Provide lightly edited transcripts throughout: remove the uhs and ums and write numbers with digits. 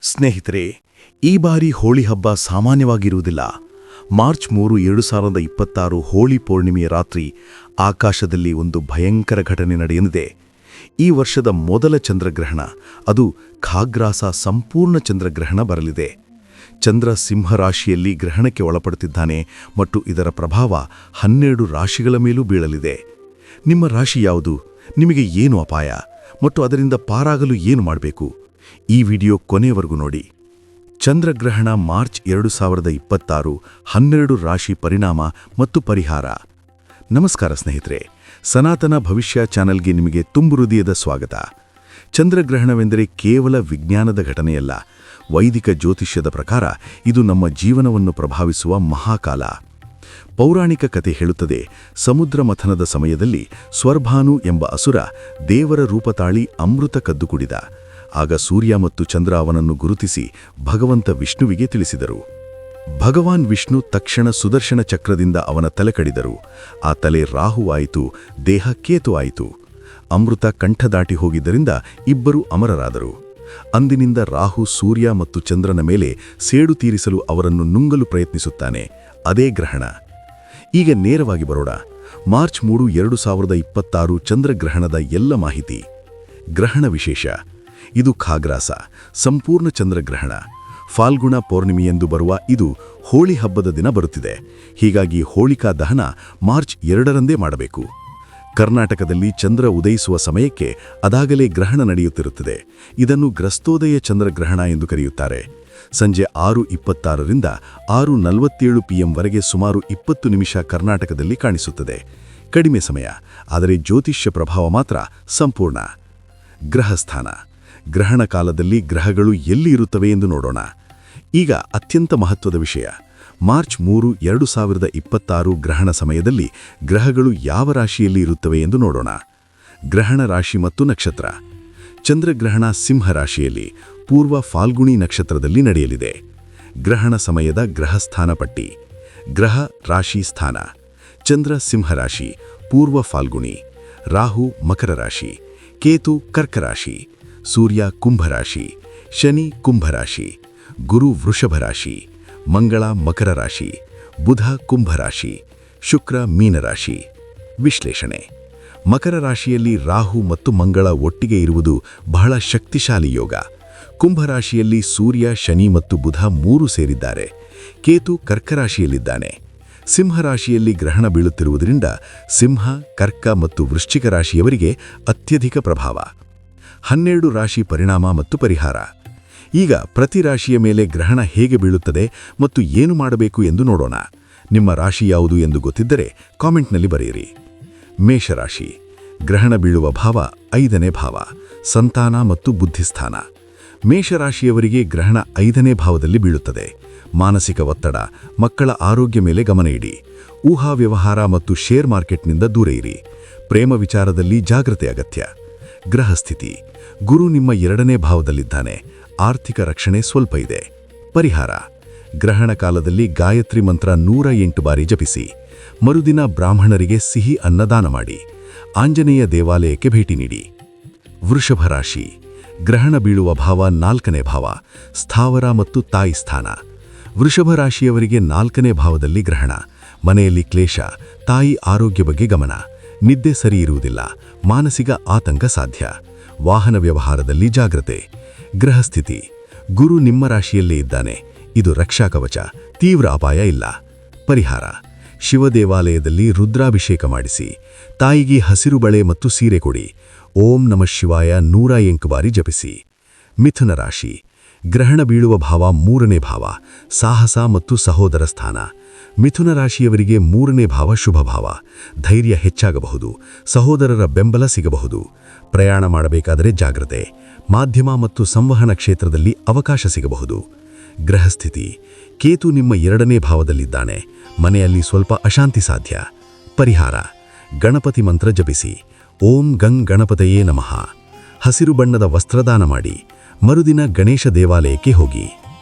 ಸ್ನೇಹಿತರೆ, ಈ ಬಾರಿ ಹೋಳಿ ಹಬ್ಬ ಸಾಮಾನ್ಯವಾಗಿರುವುದಿಲ್ಲ. ಮಾರ್ಚ್ 3, 2026 ಹೋಳಿ ಪೌರ್ಣಿಮೆಯ ರಾತ್ರಿ ಆಕಾಶದಲ್ಲಿ ಒಂದು ಭಯಂಕರ ಘಟನೆ ನಡೆಯಲಿದೆ. ಈ ವರ್ಷದ ಮೊದಲ ಚಂದ್ರಗ್ರಹಣ, ಅದು ಖಾಗ್ರಾಸ ಸಂಪೂರ್ಣ ಚಂದ್ರಗ್ರಹಣ ಬರಲಿದೆ. ಚಂದ್ರ ಸಿಂಹರಾಶಿಯಲ್ಲಿ ಗ್ರಹಣಕ್ಕೆ ಒಳಪಡುತ್ತಿದ್ದಾನೆ ಮತ್ತು ಇದರ ಪ್ರಭಾವ 12 ರಾಶಿಗಳ ಮೇಲೂ ಬೀಳಲಿದೆ. ನಿಮ್ಮ ರಾಶಿ ಯಾವುದು? ನಿಮಗೆ ಏನು ಅಪಾಯ ಮತ್ತು ಅದರಿಂದ ಪಾರಾಗಲು ಏನು ಮಾಡಬೇಕು? ಈ ವಿಡಿಯೋ ಕೊನೆಯವರೆಗೂ ನೋಡಿ. ಚಂದ್ರಗ್ರಹಣ ಮಾರ್ಚ್ 2026, 12 ರಾಶಿ ಪರಿಣಾಮ ಮತ್ತು ಪರಿಹಾರ. ನಮಸ್ಕಾರ ಸ್ನೇಹಿತರೆ, ಸನಾತನ ಭವಿಷ್ಯ ಚಾನೆಲ್ಗೆ ನಿಮಗೆ ತುಂಬು ಹೃದಯದ ಸ್ವಾಗತ. ಚಂದ್ರಗ್ರಹಣವೆಂದರೆ ಕೇವಲ ವಿಜ್ಞಾನದ ಘಟನೆಯಲ್ಲ. ವೈದಿಕ ಜ್ಯೋತಿಷ್ಯದ ಪ್ರಕಾರ ಇದು ನಮ್ಮ ಜೀವನವನ್ನು ಪ್ರಭಾವಿಸುವ ಮಹಾಕಾಲ. ಪೌರಾಣಿಕ ಕತೆ ಹೇಳುತ್ತದೆ, ಸಮುದ್ರ ಮಥನದ ಸಮಯದಲ್ಲಿ ಸ್ವರ್ಭಾನು ಎಂಬ ಅಸುರ ದೇವರ ರೂಪ ತಾಳಿ ಅಮೃತ ಕದ್ದು ಕುಡಿದ. ಆಗ ಸೂರ್ಯ ಮತ್ತು ಚಂದ್ರ ಅವನನ್ನು ಗುರುತಿಸಿ ಭಗವಂತ ವಿಷ್ಣುವಿಗೆ ತಿಳಿಸಿದರು. ಭಗವಾನ್ ವಿಷ್ಣು ತಕ್ಷಣ ಸುದರ್ಶನ ಚಕ್ರದಿಂದ ಅವನ ತಲೆ ಕಡಿದರು. ಆ ತಲೆ ರಾಹು ಆಯಿತು, ದೇಹ ಕೇತು ಆಯಿತು. ಅಮೃತ ಕಂಠ ದಾಟಿ ಹೋಗಿದ್ದರಿಂದ ಇಬ್ಬರೂ ಅಮರರಾದರು. ಅಂದಿನಿಂದ ರಾಹು ಸೂರ್ಯ ಮತ್ತು ಚಂದ್ರನ ಮೇಲೆ ಸೇಡು ತೀರಿಸಲು ಅವರನ್ನು ನುಂಗಲು ಪ್ರಯತ್ನಿಸುತ್ತಾನೆ. ಅದೇ ಗ್ರಹಣ. ಈಗ ನೇರವಾಗಿ ಬರೋಣ. ಮಾರ್ಚ್ 3, 2026 ಚಂದ್ರಗ್ರಹಣದ ಎಲ್ಲ ಮಾಹಿತಿ. ಗ್ರಹಣ ವಿಶೇಷ. ಇದು ಖಾಗ್ರಾಸ ಸಂಪೂರ್ಣ ಚಂದ್ರಗ್ರಹಣ. ಫಾಲ್ಗುಣ ಪೌರ್ಣಿಮೆಯೆಂದು ಬರುವ ಇದು ಹೋಳಿ ಹಬ್ಬದ ದಿನ ಬರುತ್ತಿದೆ. ಹೀಗಾಗಿ ಹೋಳಿಕಾ ದಹನ ಮಾರ್ಚ್ 2ರಂದೇ ಮಾಡಬೇಕು. ಕರ್ನಾಟಕದಲ್ಲಿ ಚಂದ್ರ ಉದಯಿಸುವ ಸಮಯಕ್ಕೆ ಅದಾಗಲೇ ಗ್ರಹಣ ನಡೆಯುತ್ತಿರುತ್ತದೆ. ಇದನ್ನು ಗ್ರಸ್ತೋದಯ ಚಂದ್ರಗ್ರಹಣ ಎಂದು ಕರೆಯುತ್ತಾರೆ. ಸಂಜೆ 6:26ರಿಂದ 6:47 PM ವರೆಗೆ ಸುಮಾರು 20 ನಿಮಿಷ ಕರ್ನಾಟಕದಲ್ಲಿ ಕಾಣಿಸುತ್ತದೆ. ಕಡಿಮೆ ಸಮಯ, ಆದರೆ ಜ್ಯೋತಿಷ್ಯ ಪ್ರಭಾವ ಮಾತ್ರ ಸಂಪೂರ್ಣ. ಗ್ರಹಸ್ಥಾನ. ಗ್ರಹಣ ಕಾಲದಲ್ಲಿ ಗ್ರಹಗಳು ಎಲ್ಲಿ ಇರುತ್ತವೆ ಎಂದು ನೋಡೋಣ. ಈಗ ಅತ್ಯಂತ ಮಹತ್ವದ ವಿಷಯ. ಮಾರ್ಚ್ 3, 2026 ಗ್ರಹಣ ಸಮಯದಲ್ಲಿ ಗ್ರಹಗಳು ಯಾವ ರಾಶಿಯಲ್ಲಿ ಇರುತ್ತವೆ ಎಂದು ನೋಡೋಣ. ಗ್ರಹಣ ರಾಶಿ ಮತ್ತು ನಕ್ಷತ್ರ. ಚಂದ್ರಗ್ರಹಣ ಸಿಂಹ ರಾಶಿಯಲ್ಲಿ ಪೂರ್ವ ಫಾಲ್ಗುಣಿ ನಕ್ಷತ್ರದಲ್ಲಿ ನಡೆಯಲಿದೆ. ಗ್ರಹಣ ಸಮಯದ ಗ್ರಹಸ್ಥಾನ ಪಟ್ಟಿ. ಗ್ರಹ ರಾಶಿ ಸ್ಥಾನ. ಚಂದ್ರ ಸಿಂಹರಾಶಿ ಪೂರ್ವ ಫಾಲ್ಗುಣಿ, ರಾಹು ಮಕರ ರಾಶಿ, ಕೇತು ಕರ್ಕರಾಶಿ, ಸೂರ್ಯ ಕುಂಭರಾಶಿ, ಶನಿ ಕುಂಭರಾಶಿ, ಗುರು ವೃಷಭ ರಾಶಿ, ಮಂಗಳ ಮಕರ ರಾಶಿ, ಬುಧ ಕುಂಭರಾಶಿ, ಶುಕ್ರ ಮೀನರಾಶಿ. ವಿಶ್ಲೇಷಣೆ. ಮಕರ ರಾಶಿಯಲ್ಲಿ ರಾಹು ಮತ್ತು ಮಂಗಳ ಒಟ್ಟಿಗೆ ಇರುವುದು ಬಹಳ ಶಕ್ತಿಶಾಲಿ ಯೋಗ. ಕುಂಭರಾಶಿಯಲ್ಲಿ ಸೂರ್ಯ, ಶನಿ ಮತ್ತು ಬುಧ 3 ಸೇರಿದ್ದಾರೆ. ಕೇತು ಕರ್ಕರಾಶಿಯಲ್ಲಿದ್ದಾನೆ. ಸಿಂಹರಾಶಿಯಲ್ಲಿ ಗ್ರಹಣ ಬೀಳುತ್ತಿರುವುದರಿಂದ ಸಿಂಹ, ಕರ್ಕ ಮತ್ತು ವೃಶ್ಚಿಕ ರಾಶಿಯವರಿಗೆ ಅತ್ಯಧಿಕ ಪ್ರಭಾವ. 12 ರಾಶಿ ಪರಿಣಾಮ ಮತ್ತು ಪರಿಹಾರ. ಈಗ ಪ್ರತಿ ರಾಶಿಯ ಮೇಲೆ ಗ್ರಹಣ ಹೇಗೆ ಬೀಳುತ್ತದೆ ಮತ್ತು ಏನು ಮಾಡಬೇಕು ಎಂದು ನೋಡೋಣ. ನಿಮ್ಮ ರಾಶಿ ಯಾವುದು ಎಂದು ಗೊತ್ತಿದ್ದರೆ ಕಾಮೆಂಟ್ನಲ್ಲಿ ಬರೆಯಿರಿ. ಮೇಷರಾಶಿ. ಗ್ರಹಣ ಬೀಳುವ ಭಾವ 5ನೇ ಭಾವ, ಸಂತಾನ ಮತ್ತು ಬುದ್ಧಿಸ್ಥಾನ. ಮೇಷರಾಶಿಯವರಿಗೆ ಗ್ರಹಣ 5ನೇ ಭಾವದಲ್ಲಿ ಬೀಳುತ್ತದೆ. ಮಾನಸಿಕ ಒತ್ತಡ, ಮಕ್ಕಳ ಆರೋಗ್ಯ ಮೇಲೆ ಗಮನ ಇಡಿ. ಊಹಾ ವ್ಯವಹಾರ ಮತ್ತು ಶೇರ್ ಮಾರ್ಕೆಟ್ನಿಂದ ದೂರ ಇರಿ. ಪ್ರೇಮ ವಿಚಾರದಲ್ಲಿ ಜಾಗ್ರತೆ ಅಗತ್ಯ. ಗ್ರಹಸ್ಥಿತಿ. ಗುರು ನಿಮ್ಮ 2ನೇ ಭಾವದಲ್ಲಿದ್ದಾನೆ. ಆರ್ಥಿಕ ರಕ್ಷಣೆ ಸ್ವಲ್ಪ ಇದೆ. ಪರಿಹಾರ. ಗ್ರಹಣ ಕಾಲದಲ್ಲಿ ಗಾಯತ್ರಿ ಮಂತ್ರ 108 ಬಾರಿ ಜಪಿಸಿ. ಮರುದಿನ ಬ್ರಾಹ್ಮಣರಿಗೆ ಸಿಹಿ ಅನ್ನದಾನ ಮಾಡಿ. ಆಂಜನೇಯ ದೇವಾಲಯಕ್ಕೆ ಭೇಟಿ ನೀಡಿ. ವೃಷಭ ರಾಶಿ. ಗ್ರಹಣ ಬೀಳುವ ಭಾವ 4ನೇ ಭಾವ, ಸ್ಥಾವರ ಮತ್ತು ತಾಯಿ ಸ್ಥಾನ. ವೃಷಭ ರಾಶಿಯವರಿಗೆ 4ನೇ ಭಾವದಲ್ಲಿ ಗ್ರಹಣ. ಮನೆಯಲ್ಲಿ ಕ್ಲೇಶ, ತಾಯಿ ಆರೋಗ್ಯ ಬಗ್ಗೆ ಗಮನ. ನಿದ್ದೆ ಸರಿ ಇರುವುದಿಲ್ಲ, ಮಾನಸಿಕ ಆತಂಕ ಸಾಧ್ಯ. ವಾಹನ ವ್ಯವಹಾರದಲ್ಲಿ ಜಾಗ್ರತೆ. ಗ್ರಹಸ್ಥಿತಿ. ಗುರು ನಿಮ್ಮ ರಾಶಿಯಲ್ಲೇ ಇದ್ದಾನೆ. ಇದು ರಕ್ಷಾ ಕವಚ, ತೀವ್ರ ಅಪಾಯ ಇಲ್ಲ. ಪರಿಹಾರ. ಶಿವ ದೇವಾಲಯದಲ್ಲಿ ರುದ್ರಾಭಿಷೇಕ ಮಾಡಿಸಿ. ತಾಯಿಗೆ ಹಸಿರು ಬಳೆ ಮತ್ತು ಸೀರೆ ಕೊಡಿ. ಓಂ ನಮಃ ಶಿವಾಯ 108 ಬಾರಿ ಜಪಿಸಿ. ಮಿಥುನ ರಾಶಿ. ಗ್ರಹಣ ಬೀಳುವ ಭಾವ 3ನೇ ಭಾವ, ಸಾಹಸ ಮತ್ತು ಸಹೋದರ ಸ್ಥಾನ. ಮಿಥುನ ರಾಶಿಯವರಿಗೆ 3ನೇ ಭಾವ ಶುಭ ಭಾವ. ಧೈರ್ಯ ಹೆಚ್ಚಾಗಬಹುದು, ಸಹೋದರರ ಬೆಂಬಲ ಸಿಗಬಹುದು. ಪ್ರಯಾಣ ಮಾಡಬೇಕಾದರೆ ಜಾಗ್ರತೆ. ಮಾಧ್ಯಮ ಮತ್ತು ಸಂವಹನ ಕ್ಷೇತ್ರದಲ್ಲಿ ಅವಕಾಶ ಸಿಗಬಹುದು. ಗ್ರಹಸ್ಥಿತಿ. ಕೇತು ನಿಮ್ಮ 2ನೇ ಭಾವದಲ್ಲಿದ್ದಾನೆ. ಮನೆಯಲ್ಲಿ ಸ್ವಲ್ಪ ಅಶಾಂತಿ ಸಾಧ್ಯ. ಪರಿಹಾರ. ಗಣಪತಿ ಮಂತ್ರ ಜಪಿಸಿ. ಓಂ ಗಂಗ್ ಗಣಪತಯೇ ನಮಃ. ಹಸಿರು ಬಣ್ಣದ ವಸ್ತ್ರದಾನ ಮಾಡಿ. ಮರುದಿನ ಗಣೇಶ ದೇವಾಲಯಕ್ಕೆ ಹೋಗಿ.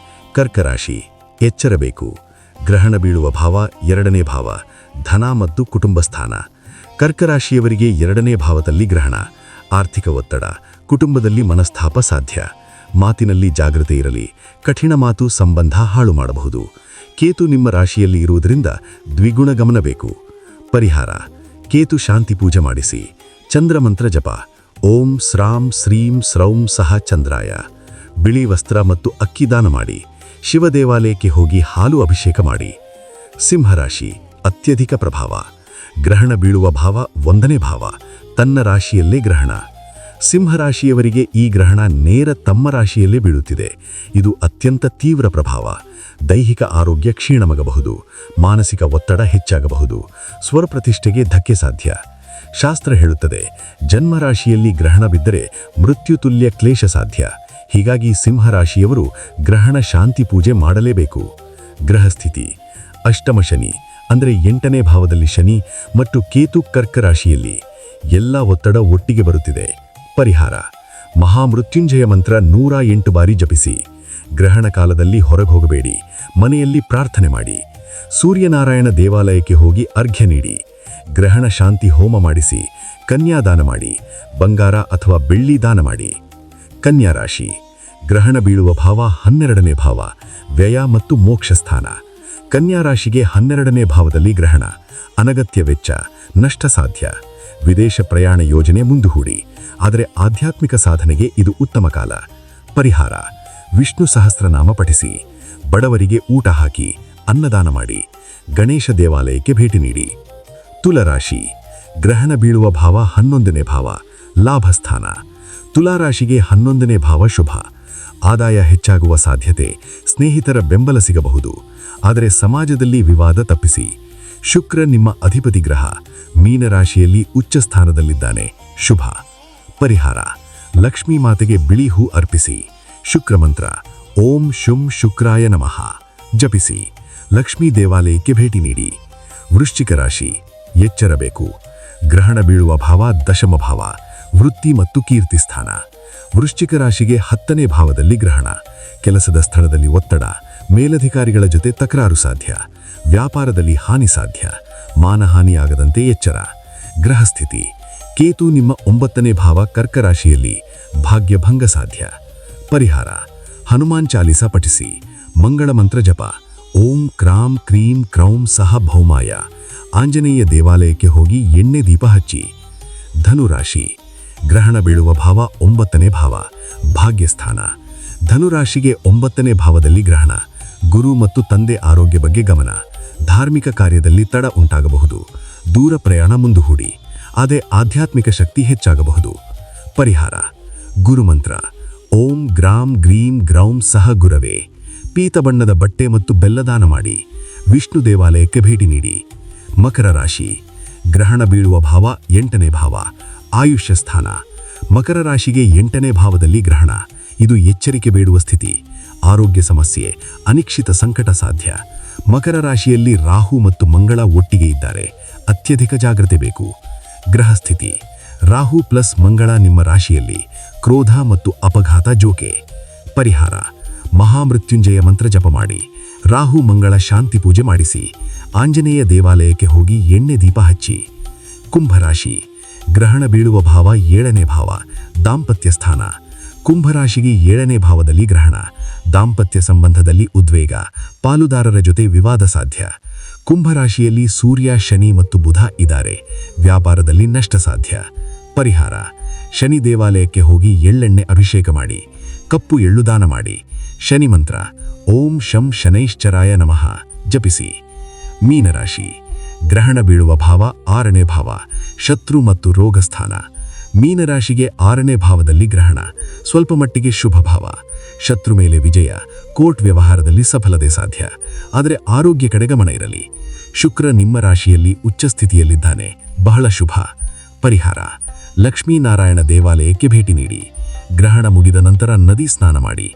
ಕರ್ಕರಾಶಿ. ಎಚ್ಚರಬೇಕು. ಗ್ರಹಣ ಬೀಳುವ ಭಾವ 2ನೇ ಭಾವ, ಧನ ಮತ್ತು ಕುಟುಂಬ ಸ್ಥಾನ. ಕರ್ಕರಾಶಿಯವರಿಗೆ 2ನೇ ಭಾವದಲ್ಲಿ ಗ್ರಹಣ. ಆರ್ಥಿಕ ಒತ್ತಡ, ಕುಟುಂಬದಲ್ಲಿ ಮನಸ್ತಾಪ ಸಾಧ್ಯ. ಮಾತಿನಲ್ಲಿ ಜಾಗೃತೆ ಇರಲಿ. ಕಠಿಣ ಮಾತು ಸಂಬಂಧ ಹಾಳು ಮಾಡಬಹುದು. ಕೇತು ನಿಮ್ಮ ರಾಶಿಯಲ್ಲಿ ಇರುವುದರಿಂದ ದ್ವಿಗುಣ ಗಮನ ಬೇಕು. ಪರಿಹಾರ: ಕೇತು ಶಾಂತಿ ಪೂಜೆ ಮಾಡಿಸಿ. ಚಂದ್ರಮಂತ್ರ ಜಪ: ಓಂ ಸ್ರಾಂ ಸ್ರೀಂ ಸ್ರೌಂ ಸಹ ಚಂದ್ರಾಯ. ಬಿಳಿ ವಸ್ತ್ರ ಮತ್ತು ಅಕ್ಕಿ ದಾನ ಮಾಡಿ. ಶಿವ ದೇವಾಲಯಕ್ಕೆ ಹೋಗಿ ಹಾಲು ಅಭಿಷೇಕ ಮಾಡಿ. ಸಿಂಹರಾಶಿ: ಅತ್ಯಧಿಕ ಪ್ರಭಾವ. ಗ್ರಹಣ ಬೀಳುವ ಭಾವ 1ನೇ ಭಾವ. ತನ್ನ ರಾಶಿಯಲ್ಲೇ ಗ್ರಹಣ. ಸಿಂಹರಾಶಿಯವರಿಗೆ ಈ ಗ್ರಹಣ ನೇರ ತಮ್ಮ ರಾಶಿಯಲ್ಲೇ ಬೀಳುತ್ತಿದೆ. ಇದು ಅತ್ಯಂತ ತೀವ್ರ ಪ್ರಭಾವ. ದೈಹಿಕ ಆರೋಗ್ಯ ಕ್ಷೀಣವಾಗಬಹುದು. ಮಾನಸಿಕ ಒತ್ತಡ ಹೆಚ್ಚಾಗಬಹುದು. ಸ್ವರಪ್ರತಿಷ್ಠೆಗೆ ಧಕ್ಕೆ ಸಾಧ್ಯ. ಶಾಸ್ತ್ರ ಹೇಳುತ್ತದೆ, ಜನ್ಮರಾಶಿಯಲ್ಲಿ ಗ್ರಹಣ ಬಿದ್ದರೆ ಮೃತ್ಯುತುಲ್ಯ ಕ್ಲೇಶ ಸಾಧ್ಯ. ಹೀಗಾಗಿ ಸಿಂಹರಾಶಿಯವರು ಗ್ರಹಣ ಶಾಂತಿ ಪೂಜೆ ಮಾಡಲೇಬೇಕು. ಗ್ರಹಸ್ಥಿತಿ: ಅಷ್ಟಮ ಶನಿ, ಅಂದರೆ 8ನೇ ಭಾವದಲ್ಲಿ ಶನಿ ಮತ್ತು ಕೇತು ಕರ್ಕ ರಾಶಿಯಲ್ಲಿ. ಎಲ್ಲ ಒತ್ತಡ ಒಟ್ಟಿಗೆ ಬರುತ್ತಿದೆ. ಪರಿಹಾರ: ಮಹಾಮೃತ್ಯುಂಜಯ ಮಂತ್ರ 108 ಬಾರಿ ಜಪಿಸಿ. ಗ್ರಹಣ ಕಾಲದಲ್ಲಿ ಹೊರಗೆ ಹೋಗಬೇಡಿ. ಮನೆಯಲ್ಲಿ ಪ್ರಾರ್ಥನೆ ಮಾಡಿ. ಸೂರ್ಯನಾರಾಯಣ ದೇವಾಲಯಕ್ಕೆ ಹೋಗಿ ಅರ್ಘ್ಯ ನೀಡಿ. ಗ್ರಹಣ ಶಾಂತಿ ಹೋಮ ಮಾಡಿಸಿ. ಕನ್ಯಾದಾನ ಮಾಡಿ. ಬಂಗಾರ ಅಥವಾ ಬೆಳ್ಳಿ ದಾನ ಮಾಡಿ. ಕನ್ಯಾ ರಾಶಿ: ಗ್ರಹಣ ಬೀಳುವ ಭಾವ 12ನೇ ಭಾವ. ವ್ಯಯ ಮತ್ತು ಮೋಕ್ಷ ಸ್ಥಾನ. ಕನ್ಯಾ ರಾಶಿಗೆ 12ನೇ ಭಾವದಲ್ಲಿ ಗ್ರಹಣ. ಅನಗತ್ಯ ವೆಚ್ಚ, ನಷ್ಟ ಸಾಧ್ಯ. ವಿದೇಶ ಪ್ರಯಾಣ ಯೋಜನೆ ಮುಂದೂಡಿ. ಆದರೆ ಆಧ್ಯಾತ್ಮಿಕ ಸಾಧನೆಗೆ ಇದು ಉತ್ತಮ ಕಾಲ. ಪರಿಹಾರ: ವಿಷ್ಣು ಸಹಸ್ರನಾಮ ಪಠಿಸಿ. ಬಡವರಿಗೆ ಊಟ ಹಾಕಿ. ಅನ್ನದಾನ ಮಾಡಿ. ಗಣೇಶ ದೇವಾಲಯಕ್ಕೆ ಭೇಟಿ ನೀಡಿ. ತುಲಾರಾಶಿ: ಗ್ರಹಣ ಬೀಳುವ ಭಾವ 11ನೇ ಭಾವ. ಲಾಭಸ್ಥಾನ. ತುಲಾರಾಶಿಗೆ 11ನೇ ಭಾವ ಶುಭ. ಆದಾಯ ಹೆಚ್ಚಾಗುವ ಸಾಧ್ಯತೆ. ಸ್ನೇಹಿತರ ಬೆಂಬಲ ಸಿಗಬಹುದು. ಆದರೆ ಸಮಾಜದಲ್ಲಿ ವಿವಾದ ತಪ್ಪಿಸಿ. ಶುಕ್ರ ನಿಮ್ಮ ಅಧಿಪತಿ ಗ್ರಹ. ಮೀನರಾಶಿಯಲ್ಲಿ ಉಚ್ಚ ಸ್ಥಾನದಲ್ಲಿದ್ದಾನೆ. ಶುಭ. ಪರಿಹಾರ: ಲಕ್ಷ್ಮೀ ಮಾತೆಗೆ ಬಿಳಿ ಹೂ ಅರ್ಪಿಸಿ. ಶುಕ್ರ ಮಂತ್ರ ಓಂ ಶುಂ ಶುಕ್ರಾಯ ನಮಃ ಜಪಿಸಿ. ಲಕ್ಷ್ಮೀ ದೇವಾಲಯಕ್ಕೆ ಭೇಟಿ ನೀಡಿ. ವೃಶ್ಚಿಕ ರಾಶಿ: ಎಚ್ಚರಬೇಕು. ಗ್ರಹಣ ಬೀಳುವ ಭಾವ 10ಮ ಭಾವ. ವೃತ್ತಿ ಮತ್ತು ಕೀರ್ತಿ ಸ್ಥಾನ. ವೃಶ್ಚಿಕ ರಾಶಿಗೆ 10ನೇ ಭಾವದಲ್ಲಿ ಗ್ರಹಣ. ಕೆಲಸದ ಸ್ಥಳದಲ್ಲಿ ಒತ್ತಡ. ಮೇಲಧಿಕಾರಿಗಳ ಜೊತೆ ತಕರಾರು ಸಾಧ್ಯ. ವ್ಯಾಪಾರದಲ್ಲಿ ಹಾನಿ ಸಾಧ್ಯ. ಮಾನಹಾನಿಯಾಗದಂತೆ ಎಚ್ಚರ. ಗ್ರಹಸ್ಥಿತಿ: ಕೇತು ನಿಮ್ಮ 9ನೇ ಭಾವ ಕರ್ಕ ರಾಶಿಯಲ್ಲಿ. ಭಾಗ್ಯಭಂಗ ಸಾಧ್ಯ. ಪರಿಹಾರ: ಹನುಮಾನ್ ಚಾಲಿಸ ಪಠಿಸಿ. ಮಂಗಳ ಮಂತ್ರ ಜಪ: ಓಂ ಕ್ರಾಂ ಕ್ರೀಂ ಕ್ರೌಂ ಸಹ ಭೌಮಾಯ. ಆಂಜನೇಯ ದೇವಾಲಯಕ್ಕೆ ಹೋಗಿ ಎಣ್ಣೆ ದೀಪ ಹಚ್ಚಿ. ಧನುರಾಶಿ: ಗ್ರಹಣ ಬೀಳುವ ಭಾವ 9ನೇ ಭಾವ. ಭಾಗ್ಯಸ್ಥಾನ. ಧನುರಾಶಿಗೆ 9ನೇ ಭಾವದಲ್ಲಿ ಗ್ರಹಣ. ಗುರು ಮತ್ತು ತಂದೆ ಆರೋಗ್ಯ ಬಗ್ಗೆ ಗಮನ. ಧಾರ್ಮಿಕ ಕಾರ್ಯದಲ್ಲಿ ತಡ ಉಂಟಾಗಬಹುದು. ದೂರ ಪ್ರಯಾಣ ಮುಂದೂಡಿ. ಆದರೆ ಆಧ್ಯಾತ್ಮಿಕ ಶಕ್ತಿ ಹೆಚ್ಚಾಗಬಹುದು. ಪರಿಹಾರ: ಗುರುಮಂತ್ರ ಓಂ ಗ್ರಾಂ ಗ್ರೀಂ ಗ್ರೌಂ ಸಹ ಗುರವೇ. ಪೀತ ಬಣ್ಣದ ಬಟ್ಟೆ ಮತ್ತು ಬೆಲ್ಲದಾನ ಮಾಡಿ. ವಿಷ್ಣು ದೇವಾಲಯಕ್ಕೆ ಭೇಟಿ ನೀಡಿ. ಮಕರ ರಾಶಿ: ಗ್ರಹಣ ಬೀಳುವ ಭಾವ 8ನೇ ಭಾವ. ಆಯುಷ್ಯ ಸ್ಥಾನ. ಮಕರ ರಾಶಿಗೆ 8ನೇ ಭಾವದಲ್ಲಿ ಗ್ರಹಣ. ಇದು ಎಚ್ಚರಿಕೆ ಬೇಡುವ ಸ್ಥಿತಿ. ಆರೋಗ್ಯ ಸಮಸ್ಯೆ, ಅನಿಶ್ಚಿತ ಸಂಕಟ ಸಾಧ್ಯ. ಮಕರ ರಾಶಿಯಲ್ಲಿ ರಾಹು ಮತ್ತು ಮಂಗಳ ಒಟ್ಟಿಗೆ ಇದ್ದಾರೆ. ಅತ್ಯಧಿಕ ಜಾಗ್ರತೆ ಬೇಕು. ಗ್ರಹಸ್ಥಿತಿ: ರಾಹು ಪ್ಲಸ್ ಮಂಗಳ ನಿಮ್ಮ ರಾಶಿಯಲ್ಲಿ. ಕ್ರೋಧ ಮತ್ತು ಅಪಘಾತ ಜೋಕೆ. ಪರಿಹಾರ: ಮಹಾಮೃತ್ಯುಂಜಯ ಮಂತ್ರ ಜಪ ಮಾಡಿ. ರಾಹು ಮಂಗಳ ಶಾಂತಿ ಪೂಜೆ ಮಾಡಿಸಿ. ಆಂಜನೇಯ ದೇವಾಲಯಕ್ಕೆ ಹೋಗಿ ಎಣ್ಣೆ ದೀಪ ಹಚ್ಚಿ. ಕುಂಭರಾಶಿ: ಗ್ರಹಣ ಬೀಳುವ ಭಾವ 7ನೇ ಭಾವ. ದಾಂಪತ್ಯ ಸ್ಥಾನ. ಕುಂಭರಾಶಿಗೆ 7ನೇ ಭಾವದಲ್ಲಿ ಗ್ರಹಣ. ದಾಂಪತ್ಯ ಸಂಬಂಧದಲ್ಲಿ ಉದ್ವೇಗ. ಪಾಲುದಾರರ ಜೊತೆ ವಿವಾದ ಸಾಧ್ಯ. ಕುಂಭರಾಶಿಯಲ್ಲಿ ಸೂರ್ಯ, ಶನಿ ಮತ್ತು ಬುಧ ಇದ್ದಾರೆ. ವ್ಯಾಪಾರದಲ್ಲಿ ನಷ್ಟ ಸಾಧ್ಯ. ಪರಿಹಾರ: ಶನಿ ದೇವಾಲಯಕ್ಕೆ ಹೋಗಿ ಎಳ್ಳೆಣ್ಣೆ ಅಭಿಷೇಕ ಮಾಡಿ. ಕಪ್ಪು ಎಳ್ಳು ದಾನ ಮಾಡಿ. ಶನಿ ಮಂತ್ರ ಓಂ ಶಂ ಶನೈಶ್ಚರಾಯ ನಮಃ ಜಪಿಸಿ. ಮೀನರಾಶಿ: ಗ್ರಹಣ ಬೀಳುವ ಭಾವ 6ನೇ ಭಾವ. ಶತ್ರು ಮತ್ತು ರೋಗಸ್ಥಾನ. ಮೀನರಾಶಿಗೆ 6ನೇ ಭಾವದಲ್ಲಿ ಗ್ರಹಣ. ಸ್ವಲ್ಪ ಮಟ್ಟಿಗೆ ಶುಭ ಭಾವ. ಶತ್ರು ಮೇಲೆ ವಿಜಯ. ಕೋರ್ಟ್ ವ್ಯವಹಾರದಲ್ಲಿ ಸಫಲತೆ ಸಾಧ್ಯ. ಆದರೆ ಆರೋಗ್ಯ ಕಡೆ ಗಮನ ಇರಲಿ. ಶುಕ್ರ ನಿಮ್ಮ ರಾಶಿಯಲ್ಲಿ ಉಚ್ಚ ಸ್ಥಿತಿಯಲ್ಲಿದ್ದಾನೆ. ಬಹಳ ಶುಭ. ಪರಿಹಾರ: ಲಕ್ಷ್ಮೀನಾರಾಯಣ ದೇವಾಲಯಕ್ಕೆ ಭೇಟಿ ನೀಡಿ. ಗ್ರಹಣ ಮುಗಿದ ನಂತರ ನದಿ ಸ್ನಾನ ಮಾಡಿ.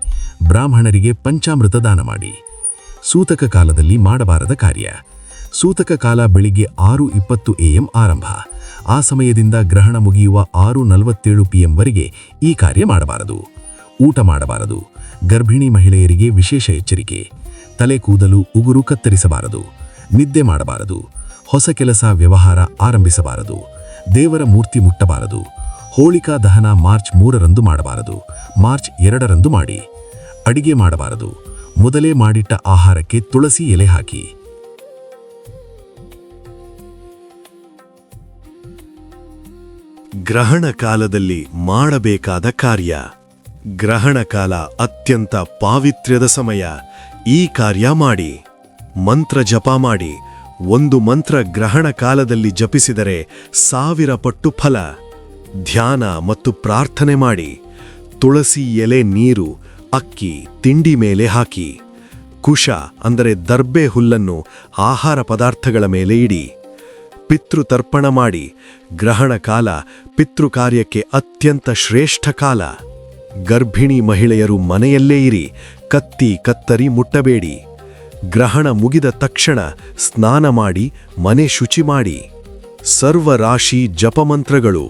ಬ್ರಾಹ್ಮಣರಿಗೆ ಪಂಚಾಮೃತ ದಾನ ಮಾಡಿ. ಸೂತಕ ಕಾಲದಲ್ಲಿ ಮಾಡಬಾರದ ಕಾರ್ಯ. ಸೂತಕ ಕಾಲ ಬೆಳಿಗ್ಗೆ 6:20 AM ಆರಂಭ. ಆ ಸಮಯದಿಂದ ಗ್ರಹಣ ಮುಗಿಯುವ 6:47 PM ವರೆಗೆ ಈ ಕಾರ್ಯ ಮಾಡಬಾರದು. ಊಟ ಮಾಡಬಾರದು. ಗರ್ಭಿಣಿ ಮಹಿಳೆಯರಿಗೆ ವಿಶೇಷ ಎಚ್ಚರಿಕೆ. ತಲೆ ಕೂದಲು ಉಗುರು ಕತ್ತರಿಸಬಾರದು. ನಿದ್ದೆ ಮಾಡಬಾರದು. ಹೊಸ ಕೆಲಸ ವ್ಯವಹಾರ ಆರಂಭಿಸಬಾರದು. ದೇವರ ಮೂರ್ತಿ ಮುಟ್ಟಬಾರದು. ಹೋಳಿಕಾ ದಹನ ಮಾರ್ಚ್ 3ರಂದು ಮಾಡಬಾರದು, ಮಾರ್ಚ್ 2ರಂದು ಮಾಡಿ. ಅಡಿಗೆ ಮಾಡಬಾರದು. ಮೊದಲೇ ಮಾಡಿಟ್ಟ ಆಹಾರಕ್ಕೆ ತುಳಸಿ ಎಲೆ ಹಾಕಿ. ಗ್ರಹಣ ಕಾಲದಲ್ಲಿ ಮಾಡಬೇಕಾದ ಕಾರ್ಯ. ಗ್ರಹಣ ಕಾಲ ಅತ್ಯಂತ ಪಾವಿತ್ರ್ಯದ ಸಮಯ. ಈ ಕಾರ್ಯ ಮಾಡಿ. ಮಂತ್ರ ಜಪ ಮಾಡಿ. ಒಂದು ಮಂತ್ರ ಗ್ರಹಣ ಕಾಲದಲ್ಲಿ ಜಪಿಸಿದರೆ 1000 ಪಟ್ಟು ಫಲ. ಧ್ಯಾನ ಮತ್ತು ಪ್ರಾರ್ಥನೆ ಮಾಡಿ. ತುಳಸಿ ಎಲೆ, ನೀರು, ಅಕ್ಕಿ, ತಿಂಡಿ ಮೇಲೆ ಹಾಕಿ. ಕುಶ ಅಂದರೆ ದರ್ಬೆ ಹುಲ್ಲನ್ನು ಆಹಾರ ಪದಾರ್ಥಗಳ ಮೇಲೆ ಇಡಿ. ಪಿತೃತರ್ಪಣ ಮಾಡಿ. ಗ್ರಹಣ ಕಾಲ ಪಿತೃಕಾರ್ಯಕ್ಕೆ ಅತ್ಯಂತ ಶ್ರೇಷ್ಠ ಕಾಲ. ಗರ್ಭಿಣಿ ಮಹಿಳೆಯರು ಮನೆಯಲ್ಲೇ ಇರಿ. ಕತ್ತಿ ಕತ್ತರಿ ಮುಟ್ಟಬೇಡಿ. ಗ್ರಹಣ ಮುಗಿದ ತಕ್ಷಣ ಸ್ನಾನ ಮಾಡಿ ಮನೆ ಶುಚಿ ಮಾಡಿ. ಸರ್ವ ರಾಶಿ ಜಪಮಂತ್ರಗಳು.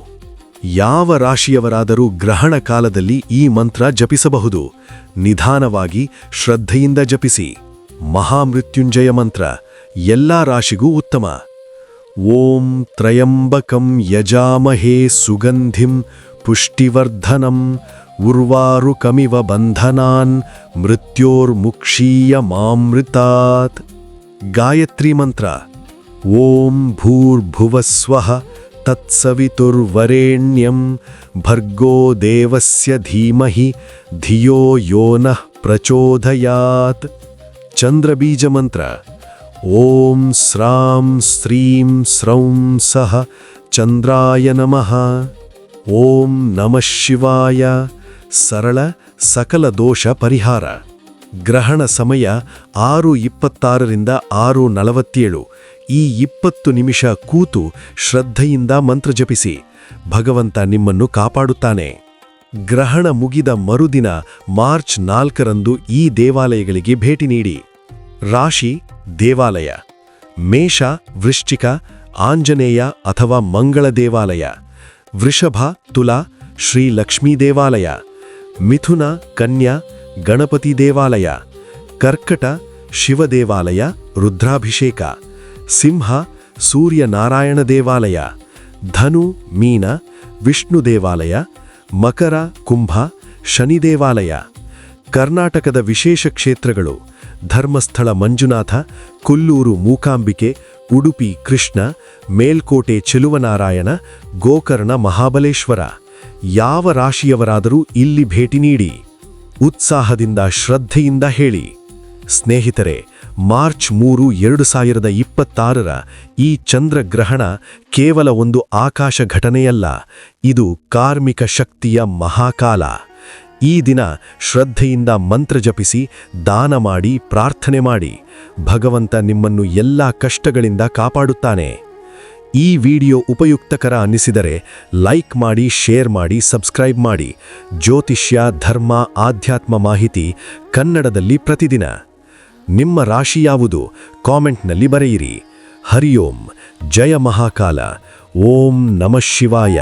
ಯಾವ ರಾಶಿಯವರಾದರೂ ಗ್ರಹಣ ಕಾಲದಲ್ಲಿ ಈ ಮಂತ್ರ ಜಪಿಸಬಹುದು. ನಿಧಾನವಾಗಿ ಶ್ರದ್ಧೆಯಿಂದ ಜಪಿಸಿ. ಮಹಾಮೃತ್ಯುಂಜಯ ಮಂತ್ರ ಎಲ್ಲಾ ರಾಶಿಗೂ ಉತ್ತಮ. ಓಂ ತ್ರಯಂಬಕಂ ಯಜಾಮಹೇ ಸುಗಂಧಿಂ ಪುಷ್ಟಿವರ್ಧನಂ ಉರ್ವಾರುಕಮಿವ ಬಂಧನಾನ್ ಮೃತ್ಯೋರ್ಮುಕ್ಷೀಯಮಾಮೃತಾತ್. ಗಾಯತ್ರಿ ಮಂತ್ರ. ಓಂ ಭೂರ್ಭುವಸ್ವಃ ತತ್ಸವಿತುರ್ವರೆಣ್ಯಂ ಭರ್ಗೋ ದೇವಸ್ಯ ಧೀಮಹಿ ಧಿಯೋ ಯೋ ನಃ ಪ್ರಚೋದಯಾತ್. ಚಂದ್ರಬೀಜ ಮಂತ್ರ. ಓಂ ಸ್ರಾಂ ಸ್ರೀಂ ಸ್ರೌಂ ಸಃ ಚಂದ್ರಾಯ ನಮಃ. ಓಂ ನಮಃ ಶಿವಾಯ. ಸರಳ ಸಕಲ ದೋಷ ಪರಿಹಾರ. ಗ್ರಹಣ ಸಮಯ 6:26ರಿಂದ 6:47. ಈ 20 ನಿಮಿಷ ಕೂತು ಶ್ರದ್ಧೆಯಿಂದ ಮಂತ್ರ ಜಪಿಸಿ. ಭಗವಂತ ನಿಮ್ಮನ್ನು ಕಾಪಾಡುತ್ತಾನೆ. ಗ್ರಹಣ ಮುಗಿದ ಮರುದಿನ ಮಾರ್ಚ್ 4ರಂದು ಈ ದೇವಾಲಯಗಳಿಗೆ ಭೇಟಿ ನೀಡಿ. ರಾಶಿ ದೇವಾಲಯ. ಮೇಷ, ವೃಶ್ಚಿಕ, ಆಂಜನೇಯ ಅಥವಾ ಮಂಗಳ ದೇವಾಲಯ. ವೃಷಭ, ತುಲಾ, ಶ್ರೀ ಲಕ್ಷ್ಮೀ ದೇವಾಲಯ. ಮಿಥುನ, ಕನ್ಯಾ, ಗಣಪತಿ ದೇವಾಲಯ. ಕರ್ಕಟ, ಶಿವ ದೇವಾಲಯ, ರುದ್ರಾಭಿಷೇಕ. ಸಿಂಹ, ಸೂರ್ಯನಾರಾಯಣ ದೇವಾಲಯ. ಧನು, ಮೀನ, ವಿಷ್ಣು ದೇವಾಲಯ. ಮಕರ, ಕುಂಭ, ಶನಿ ದೇವಾಲಯ. ಕರ್ನಾಟಕದ ವಿಶೇಷ ಕ್ಷೇತ್ರಗಳು: ಧರ್ಮಸ್ಥಳ ಮಂಜುನಾಥ, ಕೊಲ್ಲೂರು ಮೂಕಾಂಬಿಕೆ, ಉಡುಪಿ ಕೃಷ್ಣ, ಮೇಲ್ಕೋಟೆ ಚೆಲುವನಾರಾಯಣ, ಗೋಕರ್ಣ ಮಹಾಬಲೇಶ್ವರ. ಯಾವ ರಾಶಿಯವರಾದರೂ ಇಲ್ಲಿ ಭೇಟಿ ನೀಡಿ. ಉತ್ಸಾಹದಿಂದ ಶ್ರದ್ಧೆಯಿಂದ ಹೇಳಿ. ಸ್ನೇಹಿತರೆ, ಮಾರ್ಚ್ 3, 2026ರ ಈ ಚಂದ್ರಗ್ರಹಣ ಕೇವಲ ಒಂದು ಆಕಾಶ ಘಟನೆಯಲ್ಲ, ಇದು ಕಾರ್ಮಿಕ ಶಕ್ತಿಯ ಮಹಾಕಾಲ. ಈ ದಿನ ಶ್ರದ್ಧೆಯಿಂದ ಮಂತ್ರ ಜಪಿಸಿ, ದಾನ ಮಾಡಿ, ಪ್ರಾರ್ಥನೆ ಮಾಡಿ. ಭಗವಂತ ನಿಮ್ಮನ್ನು ಎಲ್ಲಾ ಕಷ್ಟಗಳಿಂದ ಕಾಪಾಡುತ್ತಾನೆ. ಈ ವಿಡಿಯೋ ಉಪಯುಕ್ತಕರ ಅನ್ನಿಸಿದರೆ ಲೈಕ್ ಮಾಡಿ, ಶೇರ್ ಮಾಡಿ, ಸಬ್ಸ್ಕ್ರೈಬ್ ಮಾಡಿ. ಜ್ಯೋತಿಷ್ಯ, ಧರ್ಮ, ಆಧ್ಯಾತ್ಮ ಮಾಹಿತಿ ಕನ್ನಡದಲ್ಲಿ ಪ್ರತಿದಿನ. ನಿಮ್ಮ ರಾಶಿ ಯಾವುದು? ಕಾಮೆಂಟ್ನಲ್ಲಿ ಬರೆಯಿರಿ. ಹರಿ ಓಂ. ಜಯ ಮಹಾಕಾಲ. ಓಂ ನಮಃ ಶಿವಾಯ.